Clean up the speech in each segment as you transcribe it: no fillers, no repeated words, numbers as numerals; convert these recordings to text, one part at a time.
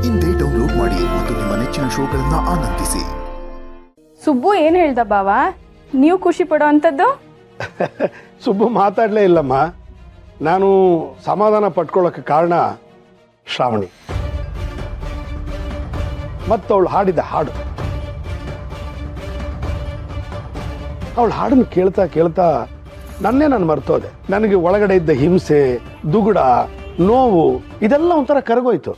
ಇಂದೇ ಡೌನ್ಲೋಡ್ ಮಾಡಿ ಮತ್ತು ನಿಮ್ಮ ನೆಚ್ಚಿನ ಶೋಗಳನ್ನ ಆನಂದಿಸಿ. ಸುಬ್ಬು ಏನು ಹೇಳ್ದ ಬಾವ? ನೀವು ಖುಷಿ ಪಡೋ ಅಂಥದ್ದು? ಸುಬ್ಬು ಮಾತಾಡಲೇ ಇಲ್ಲಮ್ಮ. ನಾನು ಸಮಾಧಾನ ಪಟ್ಕೊಳ್ಳೋಕ್ಕೆ ಕಾರಣ ಶ್ರಾವಣಿ ಮತ್ತು ಅವಳು ಹಾಡಿದ ಹಾಡು. ಅವಳು ಹಾಡನ್ನು ಕೇಳ್ತಾ ಕೇಳ್ತಾ ನಾನು ಮರ್ತೋದೆ. ನನಗೆ ಒಳಗಡೆ ಇದ್ದ ಹಿಂಸೆ, ದುಗುಡ, ನೋವು ಇದೆಲ್ಲ ಒಂಥರ ಕರಗೋಯ್ತು.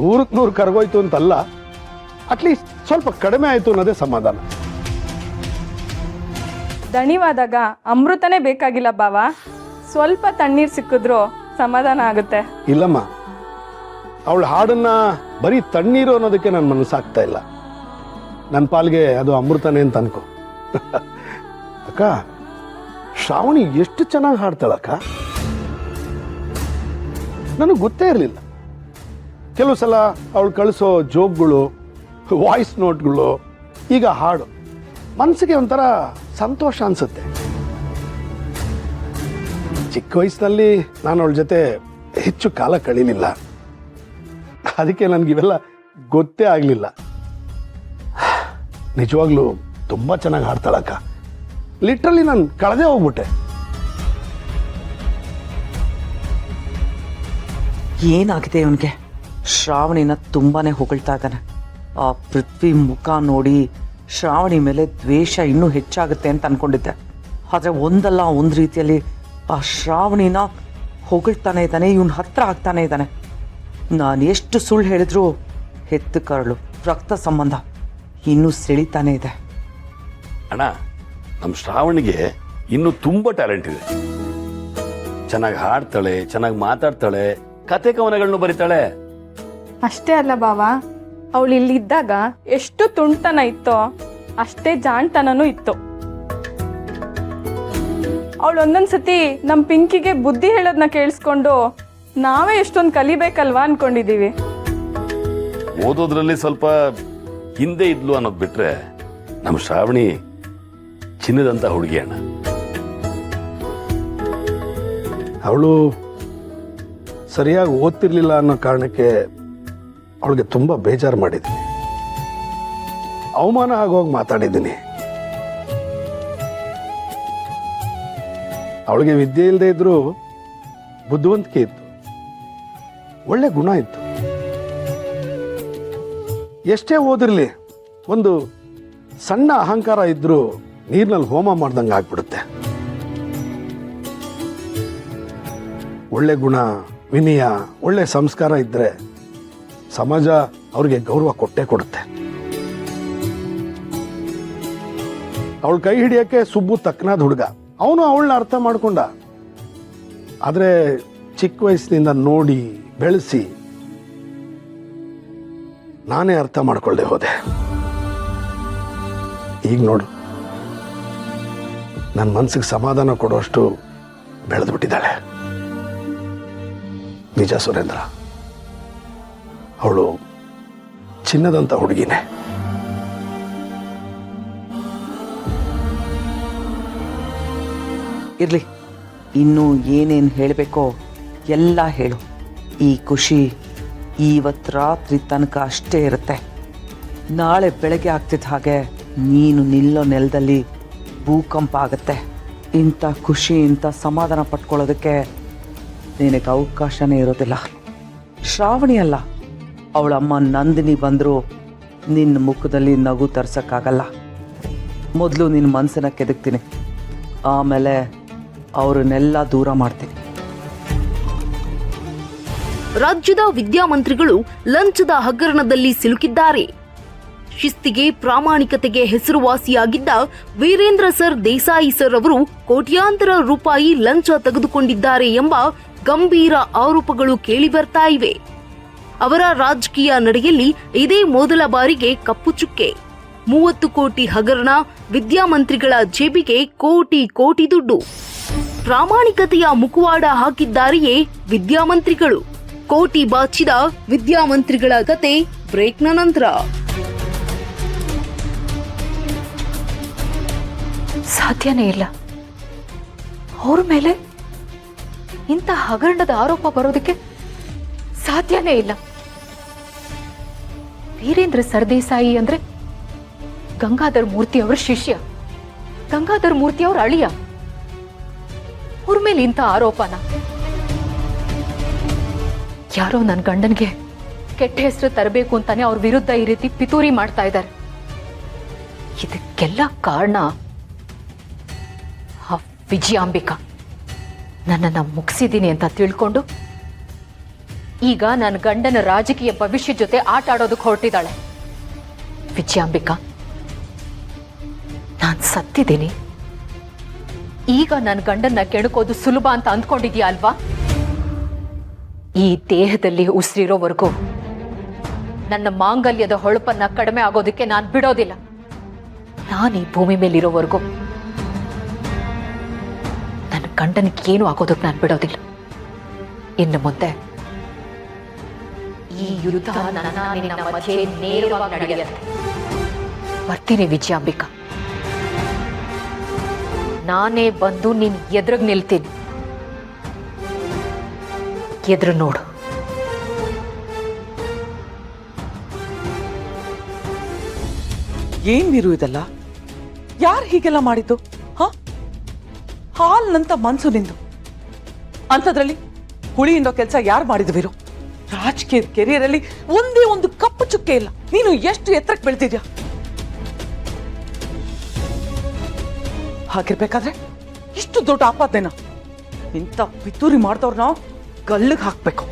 100ಕ್ಕೆ 100 ಕರಗೋಯ್ತು ಅಂತಲ್ಲ, ಅಟ್ಲೀಸ್ಟ್ ಸ್ವಲ್ಪ ಕಡಿಮೆ ಆಯಿತು ಅನ್ನೋದೇ ಸಮಾಧಾನ. ದಣಿವಾದಾಗ ಅಮೃತನೇ ಬೇಕಾಗಿಲ್ಲ ಬಾವ, ಸ್ವಲ್ಪ ತಣ್ಣೀರು ಸಿಕ್ಕಿದ್ರು ಸಮಾಧಾನ ಆಗುತ್ತೆ. ಇಲ್ಲಮ್ಮ, ಅವಳ ಹಾಡನ್ನ ಬರೀ ತಣ್ಣೀರು ಅನ್ನೋದಕ್ಕೆ ನನ್ನ ಮನಸ್ಸಾಗ್ತಾ ಇಲ್ಲ. ನನ್ನ ಪಾಲ್ಗೆ ಅದು ಅಮೃತನೇ ಅಂತ ಅನ್ಕೋ. ಅಕ್ಕ, ಶ್ರಾವಣಿ ಎಷ್ಟು ಚೆನ್ನಾಗಿ ಹಾಡ್ತಾಳಕ್ಕ. ನನಗೆ ಗೊತ್ತೇ ಇರಲಿಲ್ಲ. ಕೆಲವು ಸಲ ಅವಳು ಕಳಿಸೋ ಜೋಕ್ಗಳು, ವಾಯ್ಸ್ ನೋಟ್ಗಳು, ಈಗ ಹಾಡು ಮನಸ್ಸಿಗೆ ಒಂಥರ ಸಂತೋಷ ಅನ್ಸುತ್ತೆ. ಚಿಕ್ಕ ವಯಸ್ಸಿನಲ್ಲಿ ನಾನು ಅವಳ ಜೊತೆ ಹೆಚ್ಚು ಕಾಲ ಕಳೀಲಿಲ್ಲ, ಅದಕ್ಕೆ ನನಗಿವೆಲ್ಲ ಗೊತ್ತೇ ಆಗಲಿಲ್ಲ. ನಿಜವಾಗ್ಲೂ ತುಂಬ ಚೆನ್ನಾಗಿ ಹಾಡ್ತಾಳಕ್ಕ. ಲಿಟ್ರಲಿ ನಾನು ಕಳೆದೇ ಹೋಗ್ಬಿಟ್ಟೆ. ಏನಾಗಿದೆ ಇವನಿಗೆ? ಶ್ರಾವಣಿನ ತುಂಬಾನೇ ಹೊಗಳ್ತಾ ಇದ್ದಾನೆ. ಆ ಪೃಥ್ವಿ ಮುಖ ನೋಡಿ ಶ್ರಾವಣಿ ಮೇಲೆ ದ್ವೇಷ ಇನ್ನೂ ಹೆಚ್ಚಾಗುತ್ತೆ ಅಂತ ಅನ್ಕೊಂಡಿದ್ದೆ. ಆದರೆ ಒಂದಲ್ಲ ಒಂದು ರೀತಿಯಲ್ಲಿ ಆ ಶ್ರಾವಣಿನ ಹೊಗಳ್ತಾನೆ ಇದ್ದಾನೆ, ಇವನ್ ಹತ್ರ ಆಗ್ತಾನೆ ಇದ್ದಾನೆ. ನಾನು ಎಷ್ಟು ಸುಳ್ಳು ಹೇಳಿದ್ರು ಹೆತ್ತು ಕರಳು ರಕ್ತ ಸಂಬಂಧ ಇನ್ನೂ ಸೆಳಿತಾನೆ ಇದೆ. ಅಣ್ಣ, ನಮ್ಮ ಶ್ರಾವಣಿಗೆ ಇನ್ನೂ ತುಂಬ ಟ್ಯಾಲೆಂಟ್ ಇದೆ. ಚೆನ್ನಾಗಿ ಹಾಡ್ತಾಳೆ, ಚೆನ್ನಾಗಿ ಮಾತಾಡ್ತಾಳೆ, ಕತೆ ಕವನಗಳನ್ನು ಬರೀತಾಳೆ. ಅಷ್ಟೇ ಅಲ್ಲ ಬಾವ, ಅವಳು ಇಲ್ಲಿದ್ದಾಗ ಎಷ್ಟು ತುಂಟತನ ಇತ್ತೋ ಅಷ್ಟೇ ಜಾಣ್ತನೂ ಇತ್ತು. ಅವಳು ಒಂದೊಂದ್ಸತಿ ನಮ್ಮ ಪಿಂಕಿಗೆ ಬುದ್ಧಿ ಹೇಳೋದನ್ನ ಕೇಳಿಸ್ಕೊಂಡು ನಾವೇ ಎಷ್ಟೊಂದು ಕಲಿಬೇಕಲ್ವಾ ಅನ್ಕೊಂಡಿದೀವಿ. ಓದೋದ್ರಲ್ಲಿ ಸ್ವಲ್ಪ ಹಿಂದೆ ಇದ್ಲು ಅನ್ನೋದು ಬಿಟ್ರೆ ನಮ್ಮ ಶ್ರಾವಣಿ ಚಿನ್ನದಂತ ಹುಡುಗಿ ಅಣ್ಣ. ಅವಳು ಸರಿಯಾಗಿ ಓದ್ತಿರ್ಲಿಲ್ಲ ಅನ್ನೋ ಕಾರಣಕ್ಕೆ ಅವಳಿಗೆ ತುಂಬ ಬೇಜಾರು ಮಾಡಿದ್ದೀನಿ, ಅವಮಾನ ಆಗೋಗಿ ಮಾತಾಡಿದ್ದೀನಿ. ಅವಳಿಗೆ ವಿದ್ಯೆ ಇಲ್ಲದೆ ಇದ್ರೂ ಬುದ್ಧಿವಂತಿಕೆ ಇತ್ತು, ಒಳ್ಳೆ ಗುಣ ಇತ್ತು. ಎಷ್ಟೇ ಓದಿರ್ಲಿ, ಒಂದು ಸಣ್ಣ ಅಹಂಕಾರ ಇದ್ರೂ ನೀರಿನಲ್ಲಿ ಹೋಮ ಮಾಡ್ದಂಗೆ ಆಗ್ಬಿಡುತ್ತೆ. ಒಳ್ಳೆ ಗುಣ, ವಿನಯ, ಒಳ್ಳೆ ಸಂಸ್ಕಾರ ಇದ್ದರೆ ಸಮಾಜ ಅವ್ರಿಗೆ ಗೌರವ ಕೊಟ್ಟೇ ಕೊಡುತ್ತೆ. ಅವಳ ಕೈ ಹಿಡಿಯೋಕ್ಕೆ ಸುಬ್ಬು ತಕ್ಕನಾದ ಹುಡುಗ. ಅವನು ಅವಳನ್ನ ಅರ್ಥ ಮಾಡ್ಕೊಂಡ. ಆದರೆ ಚಿಕ್ಕ ವಯಸ್ಸಿನಿಂದ ನೋಡಿ ಬೆಳೆಸಿ ನಾನೇ ಅರ್ಥ ಮಾಡ್ಕೊಳ್ಳದೆ ಹೋದೆ. ಈಗ ನೋಡು, ನನ್ನ ಮನಸ್ಸಿಗೆ ಸಮಾಧಾನ ಕೊಡುವಷ್ಟು ಬೆಳೆದ್ಬಿಟ್ಟಿದ್ದಾಳೆ. ನಿಜ ಸುರೇಂದ್ರ, ಅವಳು ಚಿನ್ನದಂತ ಹುಡುಗಿನೇ. ಇರ್ಲಿ, ಇನ್ನೂ ಏನೇನು ಹೇಳಬೇಕೋ ಎಲ್ಲ ಹೇಳು. ಈ ಖುಷಿ ಇವತ್ತು ರಾತ್ರಿ ತನಕ ಅಷ್ಟೇ ಇರುತ್ತೆ. ನಾಳೆ ಬೆಳಗ್ಗೆ ಆಗ್ತಿದ್ದ ಹಾಗೆ ನೀನು ನಿಲ್ಲೋ ನೆಲದಲ್ಲಿ ಭೂಕಂಪ ಆಗುತ್ತೆ. ಇಂಥ ಖುಷಿ, ಇಂಥ ಸಮಾಧಾನ ಪಟ್ಕೊಳ್ಳೋದಕ್ಕೆ ನಿನಗೆ ಅವಕಾಶನೇ ಇರೋದಿಲ್ಲ. ಶ್ರಾವಣಿ ಅಲ್ಲ, ಅವಳಮ್ಮ ನಂದಿನಿ ಬಂದರೂ ನಿನ್ನ ಮುಖದಲ್ಲಿ ನಗು ತರ್ಸೋಕ್ಕಾಗಲ್ಲ. ಮೊದಲು ನಿನ್ನ ಮನಸ್ಸನ್ನ ಕೆದಕ್ತೀನಿ, ಆಮೇಲೆ ಅವರನ್ನೆಲ್ಲ ದೂರ ಮಾಡ್ತೀನಿ. ರಾಜ್ಯದ ವಿದ್ಯಾಮಂತ್ರಿಗಳು ಲಂಚದ ಹಗರಣದಲ್ಲಿ ಸಿಲುಕಿದ್ದಾರೆ. ಶಿಸ್ತಿಗೆ, ಪ್ರಾಮಾಣಿಕತೆಗೆ ಹೆಸರುವಾಸಿಯಾಗಿದ್ದ ವೀರೇಂದ್ರ ಸರ್ ದೇಸಾಯಿ ಸರ್ ಅವರು ಕೋಟ್ಯಾಂತರ ರೂಪಾಯಿ ಲಂಚ ತೆಗೆದುಕೊಂಡಿದ್ದಾರೆ ಎಂಬ ಗಂಭೀರ ಆರೋಪಗಳು ಕೇಳಿಬರ್ತಾ ಇವೆ. ಅವರ ರಾಜಕೀಯ ನಡೆಯಲ್ಲಿ ಇದೇ ಮೊದಲ ಬಾರಿಗೆ ಕಪ್ಪು ಚುಕ್ಕೆ. 30 ಕೋಟಿ ಹಗರಣ, ವಿದ್ಯಾಮಂತ್ರಿಗಳ ಜೇಬಿಗೆ ಕೋಟಿ ಕೋಟಿ ದುಡ್ಡು. ಪ್ರಾಮಾಣಿಕತೆಯ ಮುಖವಾಡ ಹಾಕಿದ್ದಾರೆಯೇ ವಿದ್ಯಾಮಂತ್ರಿಗಳು. ಕೋಟಿ ಬಾಚಿದ ವಿದ್ಯಾಮಂತ್ರಿಗಳ ಕತೆ ಬ್ರೇಕ್ನ ನಂತರ. ಸಾಧ್ಯನೇ ಇಲ್ಲ, ಅವ್ರ ಮೇಲೆ ಇಂಥ ಹಗರಣದ ಆರೋಪ ಬರೋದಕ್ಕೆ ಸಾಧ್ಯನೇ ಇಲ್ಲ. ವೀರೇಂದ್ರ ಸರ್ದೇಸಾಯಿ ಅಂದ್ರೆ ಗಂಗಾಧರ್ ಮೂರ್ತಿ ಅವರ ಶಿಷ್ಯ, ಗಂಗಾಧರ್ ಮೂರ್ತಿ ಅವರ ಅಳಿಯ. ಅವ್ರ ಮೇಲೆ ಇಂಥ ಆರೋಪನ? ಯಾರೋ ನನ್ನ ಗಂಡನ್ಗೆ ಕೆಟ್ಟ ಹೆಸರು ತರಬೇಕು ಅಂತಾನೆ ಅವ್ರ ವಿರುದ್ಧ ಈ ರೀತಿ ಪಿತೂರಿ ಮಾಡ್ತಾ ಇದ್ದಾರೆ. ಇದಕ್ಕೆಲ್ಲ ಕಾರಣ ಆ ವಿಜಯಾಂಬಿಕಾ. ನನ್ನನ್ನು ಮುಗಿಸಿದ್ದೀನಿ ಅಂತ ತಿಳ್ಕೊಂಡು ಈಗ ನನ್ನ ಗಂಡನ ರಾಜಕೀಯ ಭವಿಷ್ಯ ಜೊತೆ ಆಟ ಆಡೋದಕ್ಕೆ ಹೊರಟಿದ್ದಾಳೆ. ವಿಜಯಾಂಬಿಕಾ, ನಾನು ಸತ್ತಿದ್ದೀನಿ, ಈಗ ನನ್ನ ಗಂಡನ್ನ ಕೆಣಕೋದು ಸುಲಭ ಅಂತ ಅಂದ್ಕೊಂಡಿದ್ಯಾ ಅಲ್ವಾ? ಈ ದೇಹದಲ್ಲಿ ಉಸಿರಿರೋವರೆಗೂ ನನ್ನ ಮಾಂಗಲ್ಯದ ಹೊಳಪನ್ನ ಕಡಿಮೆ ಆಗೋದಕ್ಕೆ ನಾನು ಬಿಡೋದಿಲ್ಲ. ನಾನು ಈ ಭೂಮಿ ಮೇಲಿರೋವರೆಗೂ ನನ್ನ ಗಂಡನಿಗೆ ಏನು ಆಗೋದಕ್ಕೆ ನಾನು ಬಿಡೋದಿಲ್ಲ. ಇನ್ನು ಮುಂದೆ ಈ ಯುದ್ಧ ನನ್ನ ನಿನ್ನ ಮಧ್ಯೆ ನೇರವಾಗಿ ನಡೆಯುತ್ತೆ. ಬರ್ತೀನಿ ವಿಜಯಾಂಬಿಕಾ, ನಾನೇ ಬಂದು ನೀನ್ ಎದುರಿಗೆ ನಿಲ್ತೀನಿ. ಎದುರು ನೋಡು. ಏನ್ ವೀರು ಇದೆಲ್ಲ? ಯಾರು ಹೀಗೆಲ್ಲ ಮಾಡಿದ್ದು? ಹಾಲ್ನಂತ ಮನ್ಸು ನಿಂದು, ಅಂಥದ್ರಲ್ಲಿ ಹುಳಿ ಹಿಂಡೋ ಕೆಲಸ ಯಾರು ಮಾಡಿದ ವೀರು? ರಾಜಕೀಯ ಕೆರಿಯರಲ್ಲಿ ಒಂದೇ ಒಂದು ಕಪ್ಪು ಚುಕ್ಕೆ ಇಲ್ಲ. ನೀನು ಎಷ್ಟು ಎತ್ತರಕ್ಕೆ ಬೆಳ್ತಿದ್ಯಾ? ಹಾಗಿರ್ಬೇಕಾದ್ರೆ ಇಷ್ಟು ದೊಡ್ಡ ಆಪಾದನೆನ ಇಂಥ ಪಿತೂರಿ ಮಾಡ್ದವ್ರನ್ನ ಗಲ್ಲಿಗೆ ಹಾಕ್ಬೇಕು.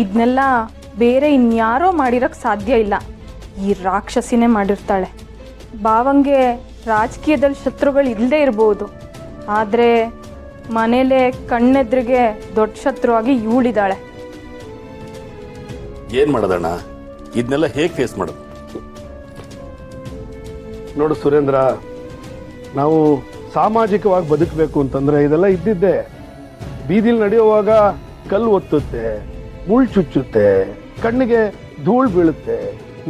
ಇದನ್ನೆಲ್ಲ ಬೇರೆ ಇನ್ಯಾರೋ ಮಾಡಿರಕ್ ಸಾಧ್ಯ ಇಲ್ಲ. ಈ ರಾಕ್ಷಸಿನೇ ಮಾಡಿರ್ತಾಳೆ. ಭಾವಂಗೆ ರಾಜಕೀಯದಲ್ಲಿ ಶತ್ರುಗಳು ಇಲ್ಲದೆ ಇರ್ಬೋದು, ಆದರೆ ಮನೇಲೆ ಕಣ್ಣೆದ್ರಿಗೆ ದೊಡ್ಡ ಶತ್ರುವಾಗಿ ಇವಳಿದ್ದಾಳೆ. ಏನ್ ಮಾಡೋದಣ್ಣ? ಇದನ್ನೆಲ್ಲ ಹೇಗೆ ಫೇಸ್ ಮಾಡೋದು? ನೋಡು ಸುರೇಂದ್ರ, ನಾವು ಸಾಮಾಜಿಕವಾಗಿ ಬದುಕಬೇಕು ಅಂತಂದ್ರೆ ಇದೆಲ್ಲ ಇದ್ದಿದ್ದೆ. ಬೀದಿಲಿ ನಡೆಯುವಾಗ ಕಲ್ಲು ಒತ್ತುತ್ತೆ, ಮುಳ್ಳು ಚುಚ್ಚುತ್ತೆ, ಕಣ್ಣಿಗೆ ಧೂಳು ಬೀಳುತ್ತೆ,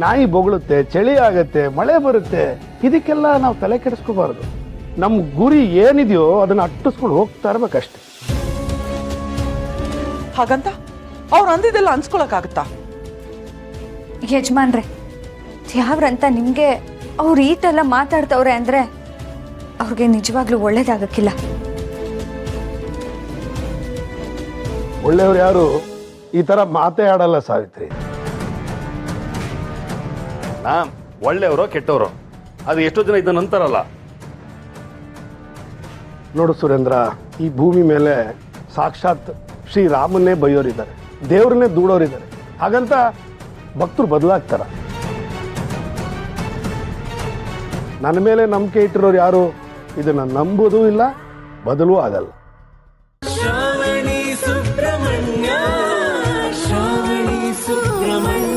ನಾಯಿ ಬೊಗಳುತ್ತೆ, ಚಳಿ ಆಗತ್ತೆ, ಮಳೆ ಬರುತ್ತೆ. ಇದಕ್ಕೆಲ್ಲ ನಾವು ತಲೆ ಕೆಡಿಸ್ಕೋಬಾರ್ದು. ನಮ್ಮ ಗುರಿ ಏನಿದೆಯೋ ಅದನ್ನ ಅಟ್ಟಿಸ್ಕೊಂಡು ಹೋಗ್ತಾ ಇರ್ಬೇಕಷ್ಟೆ. ಹಾಗಂತ ಅವ್ರು ಅಂದಿದ್ದೆಲ್ಲ ಅನ್ಸ್ಕೊಳಕ್ಕಾಗತ್ತಾ? ಯಜಮಾನ್ರೆ, ಯಾವ್ರಂತ ನಿಮಗೆ ಅವ್ರು ಈಟೆಲ್ಲ ಮಾತಾಡ್ತವ್ರೆ ಅಂದ್ರೆ ಅವ್ರಿಗೆ ನಿಜವಾಗ್ಲೂ ಒಳ್ಳೇದಾಗಕ್ಕಿಲ್ಲ. ಒಳ್ಳೆಯವ್ರು ಯಾರು ಈ ತರ ಮಾತೇ ಆಡಲ್ಲ ಸಾವಿತ್ರಿ. ಒಳ್ಳೆಯವರೋ ಕೆಟ್ಟವರೋ ಅದು ಎಷ್ಟೋ ಜನ ಇದನ್ನ ಅಂತಾರಲ್ಲ. ನೋಡು ಸುರೇಂದ್ರ, ಈ ಭೂಮಿ ಮೇಲೆ ಸಾಕ್ಷಾತ್ ಶ್ರೀರಾಮನ್ನೇ ಬೈಯೋರಿದ್ದಾರೆ, ದೇವ್ರನ್ನೇ ದೂಡೋರಿದ್ದಾರೆ. ಹಾಗಂತ ಭಕ್ತರು ಬದಲಾಗ್ತಾರ? ನನ್ನ ಮೇಲೆ ನಂಬಿಕೆ ಇಟ್ಟಿರೋರು ಯಾರು ಇದನ್ನ ನಂಬೋದೂ ಇಲ್ಲ, ಬದಲೂ ಆಗಲ್ಲ. ಶ್ರಾವಣಿ ಸುಬ್ರಹ್ಮಣ್ಯ, ಶ್ರಾವಣಿ ಸುಬ್ರಹ್ಮಣ್ಯ.